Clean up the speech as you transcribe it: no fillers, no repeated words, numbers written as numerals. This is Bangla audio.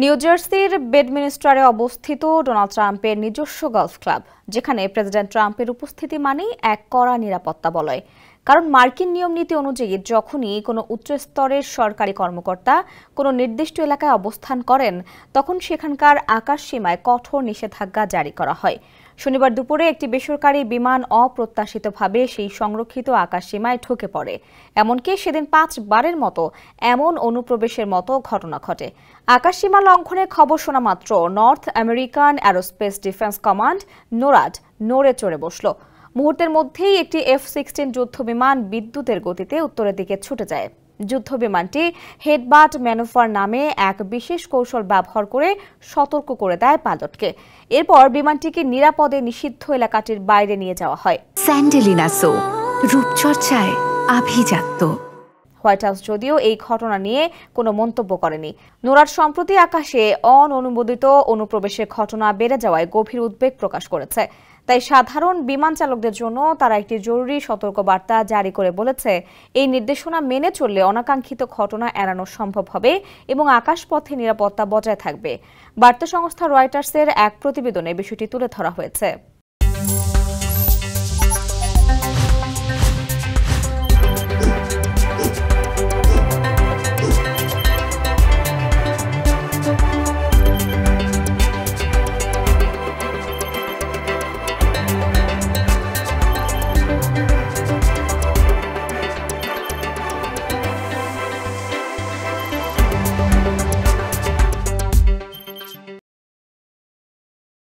নিউ জার্সির বেডমিনিস্টারে অবস্থিত ডোনাল্ড ট্রাম্পের নিজস্ব গলফ ক্লাব, যেখানে প্রেসিডেন্ট ট্রাম্পের উপস্থিতি মানেই এক কড়া নিরাপত্তা বলয়। কারণ মার্কিন নিয়ম নীতি অনুযায়ী যখনই কোনো উচ্চ স্তরের সরকারি কর্মকর্তা কোনো নির্দিষ্ট এলাকায় অবস্থান করেন, তখন সেখানকার আকাশসীমায় কঠোর নিষেধাজ্ঞা জারি করা হয়। শনিবার দুপুরে একটি বেসরকারি বিমান অপ্রত্যাশিতভাবে সেই সংরক্ষিত আকাশসীমায় ঢুকে পড়ে। এমনকি সেদিন 5 বারের মতো এমন অনুপ্রবেশের মতো ঘটনা ঘটে। আকাশসীমা লঙ্ঘনের খবর শোনা মাত্র North American aerospace defence command NORAD নড়ে চড়ে বসল। মুহূর্তের মধ্যেই একটি F-16 যুদ্ধবিমান বিদ্যুতের গতিতে উত্তরের দিকে ছুটে যায়। যুদ্ধবিমানটি হেডবাট ম্যানুভার নামে এক বিশেষ কৌশল ব্যবহার করে সতর্ক করে দেয় পাইলটকে। এরপর বিমানটিকে নিরাপদে নিষিদ্ধ এলাকাটির বাইরে নিয়ে যাওয়া হয়। স্যান্ডেলিনা সো, রূপচর্চায় আভিজাত্য। হোয়াইট হাউস যদিও এই ঘটনা নিয়ে কোনো মন্তব্য করেনি। নোরাড সম্প্রতি আকাশে অননুমোদিত অনুপ্রবেশের ঘটনা বেড়ে যাওয়ায় গভীর উদ্বেগ প্রকাশ করেছে। তাই সাধারণ বিমান চালকদের জন্য তারা একটি জরুরি সতর্কবার্তা জারি করে বলেছে, এই নির্দেশনা মেনে চললে অনাকাঙ্ক্ষিত ঘটনা এড়ানো সম্ভব হবে এবং আকাশপথে নিরাপত্তা বজায় থাকবে। বার্তা সংস্থা রয়টার্সের এক প্রতিবেদনে বিষয়টি তুলে ধরা হয়েছে।